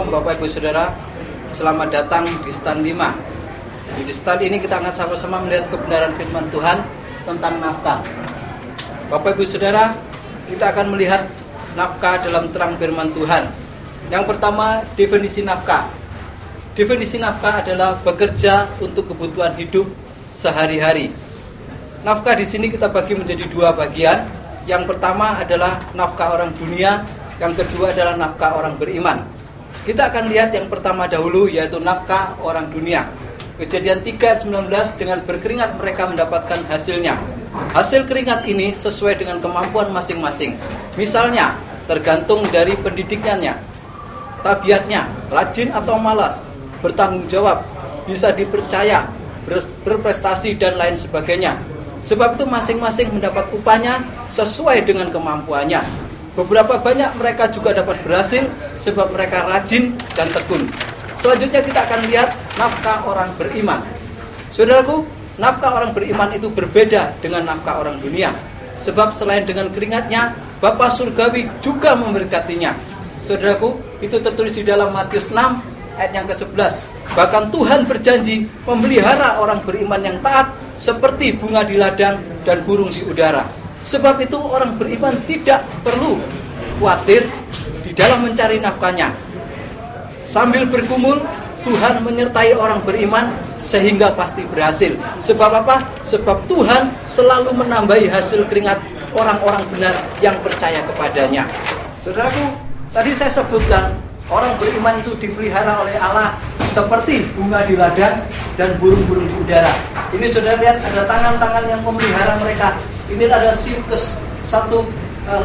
Shalom Bapak Ibu Saudara, selamat datang di stand 5. Di stand ini kita akan sama-sama melihat kebenaran firman Tuhan tentang nafkah. Bapak Ibu Saudara, kita akan melihat nafkah dalam terang firman Tuhan. Yang pertama, definisi nafkah. Definisi nafkah adalah bekerja untuk kebutuhan hidup sehari-hari. Nafkah di sini kita bagi menjadi dua bagian. Yang pertama adalah nafkah orang dunia, yang kedua adalah nafkah orang beriman. Kita akan lihat yang pertama dahulu, yaitu nafkah orang dunia. Kejadian 3:19, dengan berkeringat mereka mendapatkan hasilnya. Hasil keringat ini sesuai dengan kemampuan masing-masing. Misalnya, tergantung dari pendidikannya, tabiatnya, rajin atau malas, bertanggung jawab, bisa dipercaya, berprestasi dan lain sebagainya. Sebab itu masing-masing mendapat upahnya sesuai dengan kemampuannya. Beberapa banyak mereka juga dapat berhasil sebab mereka rajin dan tekun. Selanjutnya kita akan lihat nafkah orang beriman. Saudaraku, nafkah orang beriman itu berbeda dengan nafkah orang dunia. Sebab selain dengan keringatnya, Bapa Surgawi juga memberkatinya. Saudaraku, itu tertulis di dalam Matius 6 ayat yang ke-11. Bahkan Tuhan berjanji memelihara orang beriman yang taat seperti bunga di ladang dan burung di udara. Sebab itu orang beriman tidak perlu khawatir di dalam mencari nafkahnya. Sambil bergumul, Tuhan menyertai orang beriman sehingga pasti berhasil. Sebab apa? Sebab Tuhan selalu menambahi hasil keringat orang-orang benar yang percaya kepadanya. Saudaraku, tadi saya sebutkan orang beriman itu dipelihara oleh Allah seperti bunga di ladang dan burung-burung di udara. Ini saudara lihat ada tangan-tangan yang memelihara mereka. Ini adalah satu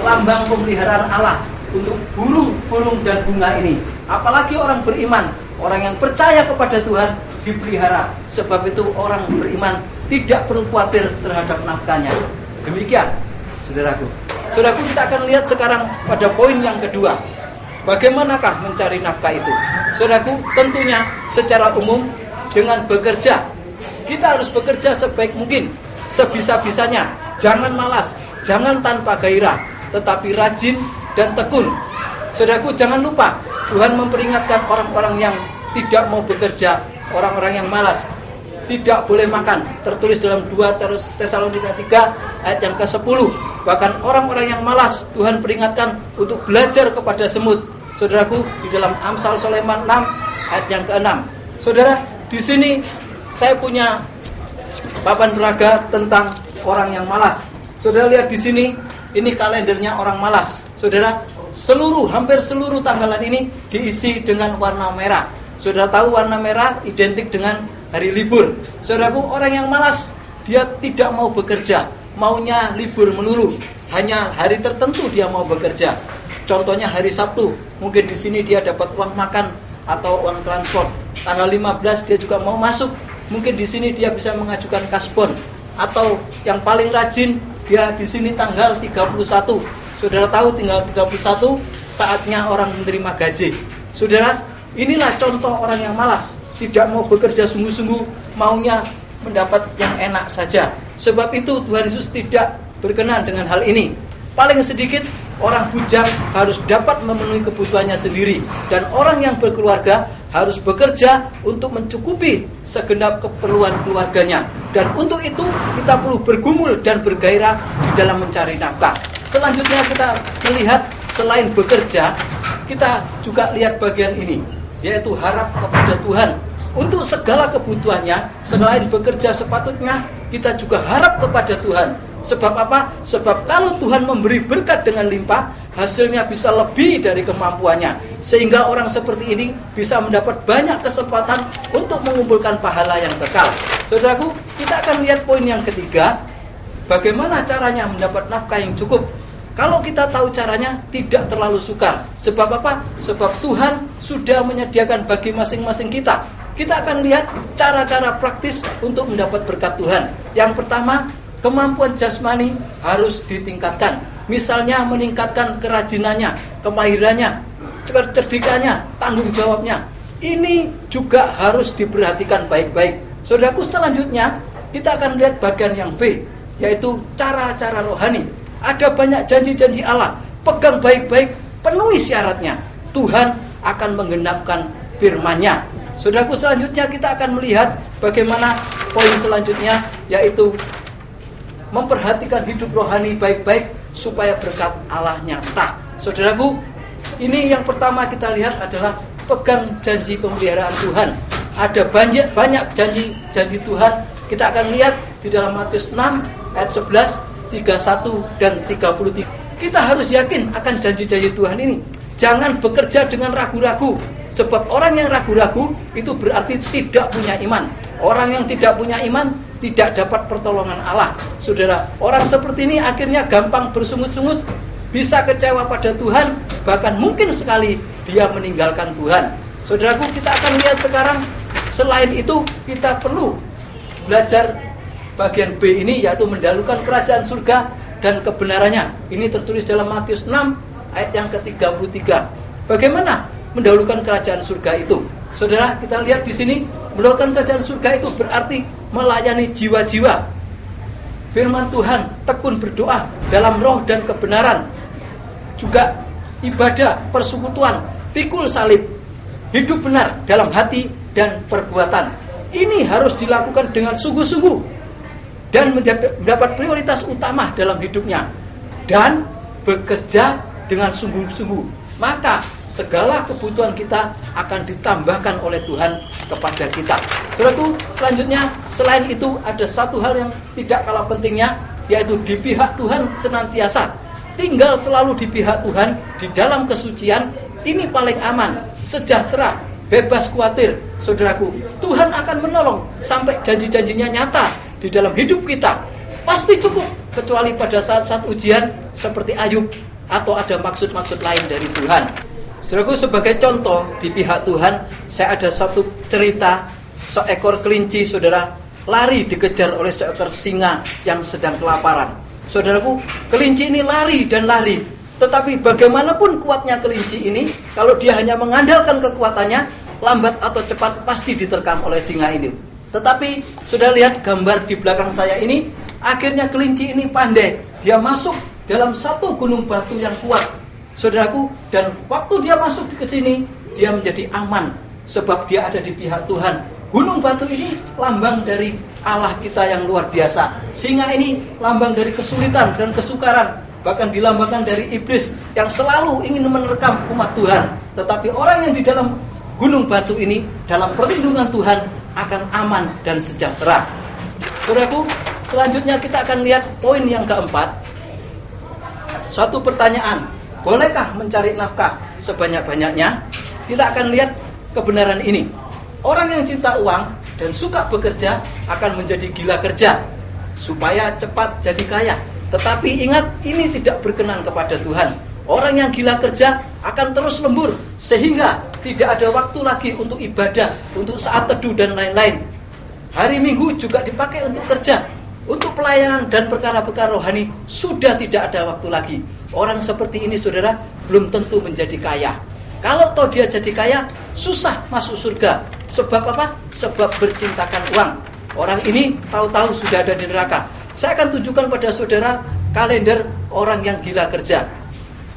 lambang pemeliharaan Allah untuk burung-burung dan bunga ini. Apalagi orang beriman, orang yang percaya kepada Tuhan dipelihara. Sebab itu orang beriman tidak perlu khawatir terhadap nafkahnya. Demikian, saudaraku. Saudaraku, kita akan lihat sekarang pada poin yang kedua. Bagaimanakah mencari nafkah itu? Saudaraku, tentunya secara umum dengan bekerja. Kita harus bekerja sebaik mungkin, sebisa-bisanya. Jangan malas, jangan tanpa gairah, tetapi rajin dan tekun. Saudaraku, jangan lupa Tuhan memperingatkan orang-orang yang tidak mau bekerja, orang-orang yang malas, tidak boleh makan. Tertulis dalam 2 Tesalonika 3 ayat yang ke-10. Bahkan orang-orang yang malas Tuhan peringatkan untuk belajar kepada semut. Saudaraku, di dalam Amsal Sulaiman 6 ayat yang ke-6. Saudara, di sini saya punya papan peraga tentang orang yang malas. Saudara lihat di sini, ini kalendernya orang malas. Saudara, hampir seluruh tanggalan ini diisi dengan warna merah. Saudara tahu warna merah identik dengan hari libur. Saudaraku, orang yang malas, dia tidak mau bekerja, maunya libur melulu. Hanya hari tertentu dia mau bekerja. Contohnya hari Sabtu, mungkin di sini dia dapat uang makan atau uang transport. Tanggal 15 dia juga mau masuk, mungkin di sini dia bisa mengajukan kasbon. Atau yang paling rajin, dia di sini tanggal 31. Saudara tahu tinggal 31 saatnya orang menerima gaji. Saudara, inilah contoh orang yang malas, tidak mau bekerja sungguh-sungguh, maunya mendapat yang enak saja. Sebab itu Tuhan Yesus tidak berkenan dengan hal ini. Paling sedikit orang bujang harus dapat memenuhi kebutuhannya sendiri, dan orang yang berkeluarga harus bekerja untuk mencukupi segenap keperluan keluarganya. Dan untuk itu kita perlu bergumul dan bergairah di dalam mencari nafkah. Selanjutnya kita melihat selain bekerja, kita juga lihat bagian ini, yaitu harap kepada Tuhan untuk segala kebutuhannya. Selain bekerja sepatutnya kita juga harap kepada Tuhan. Sebab apa? Sebab kalau Tuhan memberi berkat dengan limpah, hasilnya bisa lebih dari kemampuannya. Sehingga orang seperti ini bisa mendapat banyak kesempatan untuk mengumpulkan pahala yang kekal. Saudaraku, kita akan lihat poin yang ketiga. Bagaimana caranya mendapat nafkah yang cukup? Kalau kita tahu caranya, tidak terlalu sukar. Sebab apa? Sebab Tuhan sudah menyediakan bagi masing-masing kita. Kita akan lihat cara-cara praktis untuk mendapat berkat Tuhan. Yang pertama, kemampuan jasmani harus ditingkatkan. Misalnya meningkatkan kerajinannya, kemahirannya, kecerdikannya, tanggung jawabnya. Ini juga harus diperhatikan baik-baik. Saudaraku, selanjutnya kita akan lihat bagian yang B, yaitu cara-cara rohani. Ada banyak janji-janji Allah, pegang baik-baik, penuhi syaratnya. Tuhan akan menggenapkan firman-Nya. Saudaraku, selanjutnya kita akan melihat bagaimana poin selanjutnya, yaitu memperhatikan hidup rohani baik-baik supaya berkat Allah nyata. Saudaraku, ini yang pertama kita lihat adalah pegang janji pemeliharaan Tuhan. Ada banyak janji Tuhan. Kita akan lihat di dalam Matius 6 ayat 11, 31 dan 33. Kita harus yakin akan janji-janji Tuhan ini. Jangan bekerja dengan ragu-ragu. Sebab orang yang ragu-ragu itu berarti tidak punya iman. Orang yang tidak punya iman tidak dapat pertolongan Allah. Saudara, orang seperti ini akhirnya gampang bersungut-sungut, bisa kecewa pada Tuhan, bahkan mungkin sekali dia meninggalkan Tuhan. Saudaraku, kita akan lihat sekarang, selain itu kita perlu belajar bagian B ini, yaitu mendahulukan kerajaan surga dan kebenarannya. Ini tertulis dalam Matius 6 ayat yang ke-33. Bagaimana mendahulukan kerajaan surga itu? Saudara, kita lihat di sini, mendahulukan kerajaan surga itu berarti melayani jiwa-jiwa. Firman Tuhan, tekun berdoa dalam roh dan kebenaran. Juga ibadah, persekutuan, pikul salib, hidup benar dalam hati dan perbuatan. Ini harus dilakukan dengan sungguh-sungguh dan mendapat prioritas utama dalam hidupnya, dan bekerja dengan sungguh-sungguh. Maka segala kebutuhan kita akan ditambahkan oleh Tuhan kepada kita. Saudaraku, selanjutnya selain itu ada satu hal yang tidak kalah pentingnya, yaitu di pihak Tuhan senantiasa. Tinggal selalu di pihak Tuhan, di dalam kesucian. Ini paling aman, sejahtera, bebas khawatir. Saudaraku, Tuhan akan menolong sampai janji-janjinya nyata di dalam hidup kita. Pasti cukup, kecuali pada saat-saat ujian seperti Ayub, atau ada maksud-maksud lain dari Tuhan. Saudaraku, sebagai contoh di pihak Tuhan, saya ada satu cerita seekor kelinci, saudara, lari dikejar oleh seekor singa yang sedang kelaparan. Saudaraku, kelinci ini lari dan lari, tetapi bagaimanapun kuatnya kelinci ini, kalau dia hanya mengandalkan kekuatannya, lambat atau cepat pasti diterkam oleh singa ini. Tetapi sudah lihat gambar di belakang saya ini, akhirnya kelinci ini pandai. Dia masuk dalam satu gunung batu yang kuat, saudaraku, dan waktu dia masuk ke sini, dia menjadi aman sebab dia ada di pihak Tuhan. Gunung batu ini lambang dari Allah kita yang luar biasa. Singa ini lambang dari kesulitan dan kesukaran, bahkan dilambangkan dari iblis yang selalu ingin menerkam umat Tuhan. Tetapi orang yang di dalam gunung batu ini, dalam perlindungan Tuhan, akan aman dan sejahtera. Saudaraku, selanjutnya kita akan lihat poin yang keempat. Suatu pertanyaan, bolehkah mencari nafkah sebanyak-banyaknya? Kita akan lihat kebenaran ini. Orang yang cinta uang dan suka bekerja akan menjadi gila kerja supaya cepat jadi kaya. Tetapi ingat, ini tidak berkenan kepada Tuhan. Orang yang gila kerja akan terus lembur sehingga tidak ada waktu lagi untuk ibadah, untuk saat teduh dan lain-lain. Hari Minggu juga dipakai untuk kerja, untuk pelayanan dan perkara-perkara rohani. Sudah tidak ada waktu lagi. Orang seperti ini, saudara, belum tentu menjadi kaya. Kalau toh dia jadi kaya, susah masuk surga. Sebab apa? Sebab bercintakan uang. Orang ini tahu-tahu sudah ada di neraka. Saya akan tunjukkan pada saudara kalender orang yang gila kerja.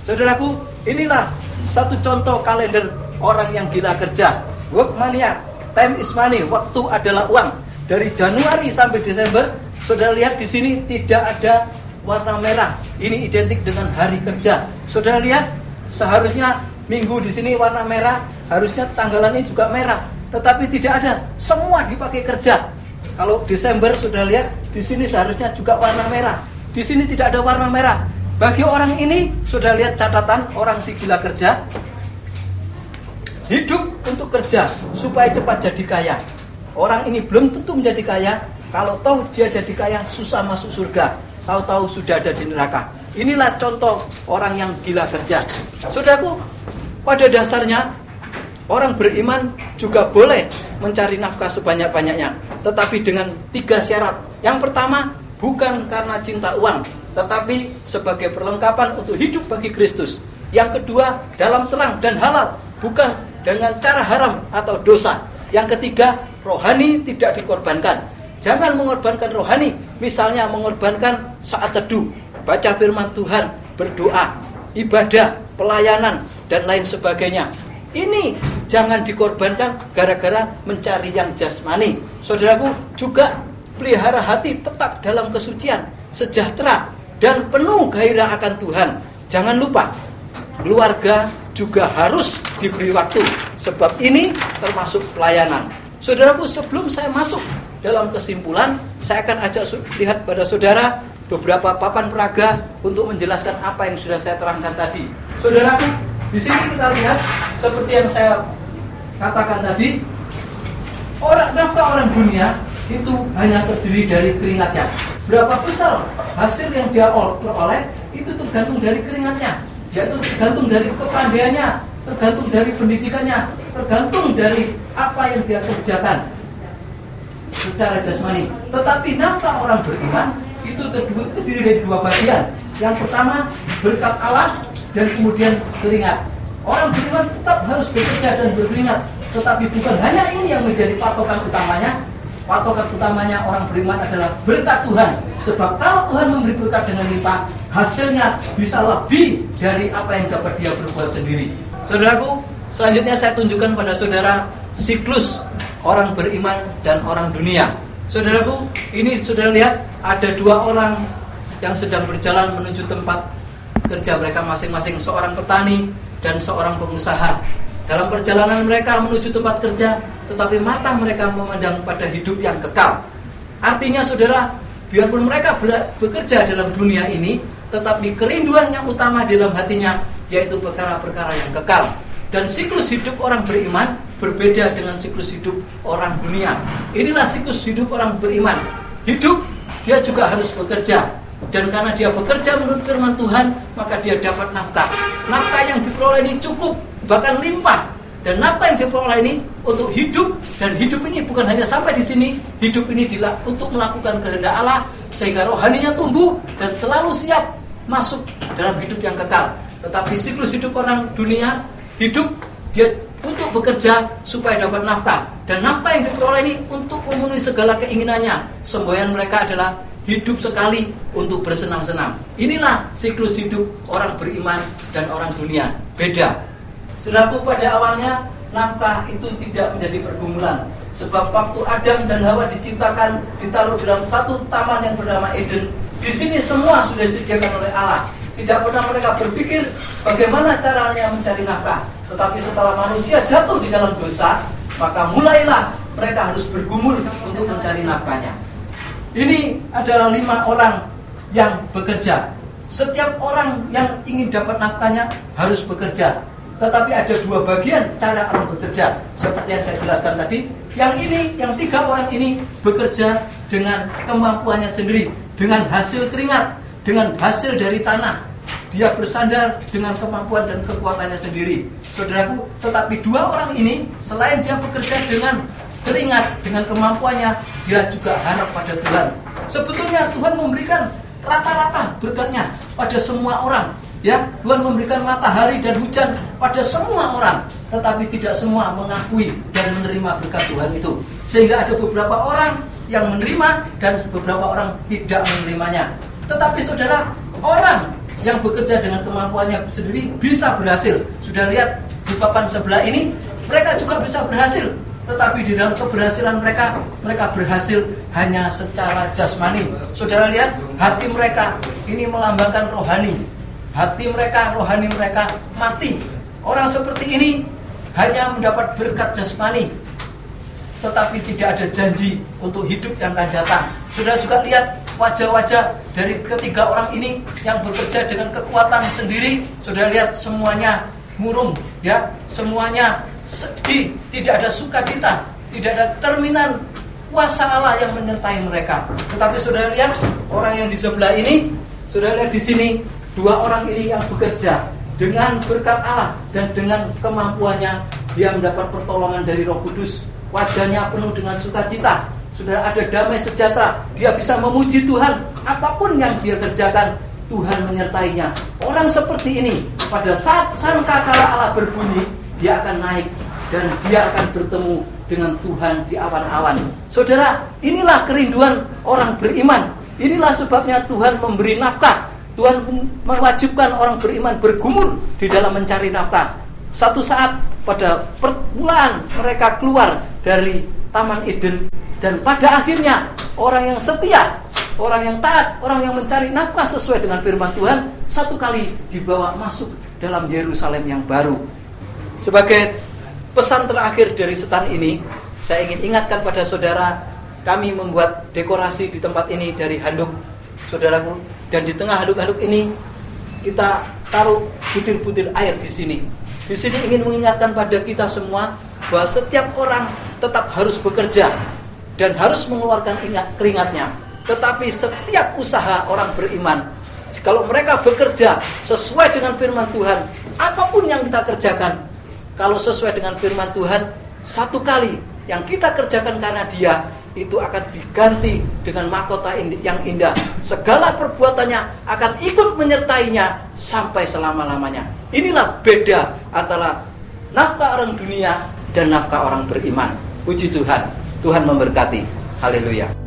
Saudaraku, inilah satu contoh kalender orang yang gila kerja. Workmania, time is money, waktu adalah uang. Dari Januari sampai Desember, saudara lihat di sini tidak ada warna merah. Ini identik dengan hari kerja. Saudara lihat, seharusnya Minggu di sini warna merah, harusnya tanggalannya juga merah, tetapi tidak ada. Semua dipakai kerja. Kalau Desember, saudara lihat di sini seharusnya juga warna merah. Di sini tidak ada warna merah. Bagi orang ini, saudara lihat catatan orang si gila kerja, hidup untuk kerja supaya cepat jadi kaya. Orang ini belum tentu menjadi kaya. Kalau toh dia jadi kaya, susah masuk surga. Tahu-tahu sudah ada di neraka. Inilah contoh orang yang gila kerja. Saudaraku, pada dasarnya orang beriman juga boleh mencari nafkah sebanyak-banyaknya, tetapi dengan 3 syarat. Yang pertama, bukan karena cinta uang, tetapi sebagai perlengkapan untuk hidup bagi Kristus. Yang kedua, dalam terang dan halal, bukan dengan cara haram atau dosa. Yang ketiga, rohani tidak dikorbankan. Jangan mengorbankan rohani, misalnya mengorbankan saat teduh, baca firman Tuhan, berdoa, ibadah, pelayanan, dan lain sebagainya. ini jangan dikorbankan gara-gara mencari yang jasmani. Saudaraku, juga pelihara hati tetap dalam kesucian, sejahtera, dan penuh gairah akan Tuhan. Jangan lupa, keluarga juga harus diberi waktu, sebab ini termasuk pelayanan. Saudaraku, sebelum saya masuk dalam kesimpulan, saya akan ajak lihat pada saudara beberapa papan peraga untuk menjelaskan apa yang sudah saya terangkan tadi. Saudaraku, di sini kita lihat seperti yang saya katakan tadi, nafkah orang dunia itu hanya terdiri dari keringatnya. Berapa besar hasil yang dia peroleh itu tergantung dari keringatnya, yaitu tergantung dari kepandaiannya, tergantung dari pendidikannya, tergantung dari apa yang dia kerjakan secara jasmani. Tetapi nafkah orang beriman itu terdiri dari dua bagian. Yang pertama, berkat Allah, dan kemudian keringat. Orang beriman tetap harus bekerja dan berkeringat, tetapi bukan hanya ini yang menjadi patokan utamanya. Patokan utamanya orang beriman adalah berkat Tuhan. Sebab kalau Tuhan memberi berkat dengan limpah, hasilnya bisa lebih dari apa yang dapat dia berbuat sendiri. Saudaraku, selanjutnya saya tunjukkan pada saudara siklus orang beriman dan orang dunia. Saudaraku, ini saudara lihat ada dua orang yang sedang berjalan menuju tempat kerja mereka masing-masing, seorang petani dan seorang pengusaha. Dalam perjalanan mereka menuju tempat kerja, tetapi mata mereka memandang pada hidup yang kekal. Artinya saudara, biarpun mereka bekerja dalam dunia ini, tetapi kerinduan yang utama dalam hatinya yaitu perkara-perkara yang kekal. Dan siklus hidup orang beriman berbeda dengan siklus hidup orang dunia. Inilah siklus hidup orang beriman. Hidup, dia juga harus bekerja. Dan karena dia bekerja menurut firman Tuhan, maka dia dapat nafkah. Nafkah yang diperoleh ini cukup, bahkan limpah. Dan nafkah yang diperoleh ini untuk hidup. Dan hidup ini bukan hanya sampai di sini. Hidup ini untuk melakukan kehendak Allah, sehingga rohaninya tumbuh dan selalu siap masuk dalam hidup yang kekal. Tetapi siklus hidup orang dunia, hidup dia untuk bekerja supaya dapat nafkah. Dan nafkah yang diperoleh ini untuk memenuhi segala keinginannya. Semboyan mereka adalah hidup sekali untuk bersenang-senang. Inilah siklus hidup orang beriman dan orang dunia. Beda. Saudaraku, pada awalnya nafkah itu tidak menjadi pergumulan. Sebab waktu Adam dan Hawa diciptakan, ditaruh dalam satu taman yang bernama Eden. Di sini semua sudah disediakan oleh Allah. Tidak pernah mereka berpikir bagaimana caranya mencari nafkah. Tetapi setelah manusia jatuh di dalam dosa, maka mulailah mereka harus bergumul untuk mencari nafkahnya. Ini adalah 5 orang yang bekerja. Setiap orang yang ingin dapat nafkahnya harus bekerja. Tetapi ada 2 bagian cara orang bekerja. Seperti yang saya jelaskan tadi. Yang 3 orang ini bekerja dengan kemampuannya sendiri, dengan hasil keringat, dengan hasil dari tanah. Dia bersandar dengan kemampuan dan kekuatannya sendiri. Saudaraku, tetapi 2 orang ini selain dia bekerja dengan keringat, dengan kemampuannya, dia juga harap pada Tuhan. Sebetulnya Tuhan memberikan rata-rata berkatnya pada semua orang. Ya, Tuhan memberikan matahari dan hujan pada semua orang, tetapi tidak semua mengakui dan menerima berkat Tuhan itu. Sehingga ada beberapa orang yang menerima dan beberapa orang tidak menerimanya. Tetapi saudara, orang yang bekerja dengan kemampuannya sendiri bisa berhasil. Sudah lihat di papan sebelah ini, mereka juga bisa berhasil. Tetapi di dalam keberhasilan mereka berhasil hanya secara jasmani. Saudara lihat, hati mereka ini melambangkan rohani. Hati mereka, rohani mereka mati. Orang seperti ini hanya mendapat berkat jasmani, tetapi tidak ada janji untuk hidup yang akan datang. Saudara juga lihat wajah-wajah dari ketiga orang ini yang bekerja dengan kekuatan sendiri. Saudara lihat semuanya murung, ya, semuanya sedih, tidak ada sukacita, tidak ada cerminan kuasa Allah yang menyertai mereka. Tetapi saudara lihat orang yang di sebelah ini, saudara lihat di sini 2 orang ini yang bekerja dengan berkat Allah dan dengan kemampuannya dia mendapat pertolongan dari Roh Kudus. Wajahnya penuh dengan sukacita. Saudara, ada damai sejahtera. Dia bisa memuji Tuhan. Apapun yang dia kerjakan, Tuhan menyertainya. Orang seperti ini, pada saat sangkakala Allah berbunyi, dia akan naik dan dia akan bertemu dengan Tuhan di awan-awan. Saudara, inilah kerinduan orang beriman. Inilah sebabnya Tuhan memberi nafkah. Tuhan mewajibkan orang beriman bergumul di dalam mencari nafkah. Satu saat pada permulaan mereka keluar dari Taman Eden, dan pada akhirnya orang yang setia, orang yang taat, orang yang mencari nafkah sesuai dengan firman Tuhan satu kali dibawa masuk dalam Yerusalem yang baru. Sebagai pesan terakhir dari setan ini, saya ingin ingatkan pada saudara, kami membuat dekorasi di tempat ini dari handuk, saudaraku, dan di tengah handuk-handuk ini kita taruh butir-butir air di sini. Di sini ingin mengingatkan pada kita semua bahwa setiap orang tetap harus bekerja dan harus mengeluarkan keringatnya. Tetapi setiap usaha orang beriman, kalau mereka bekerja sesuai dengan firman Tuhan, apapun yang kita kerjakan, kalau sesuai dengan firman Tuhan, satu kali yang kita kerjakan karena Dia, itu akan diganti dengan mahkota yang indah. Segala perbuatannya akan ikut menyertainya sampai selama-lamanya. Inilah beda antara nafkah orang dunia dan nafkah orang beriman. Puji Tuhan, Tuhan memberkati. Haleluya.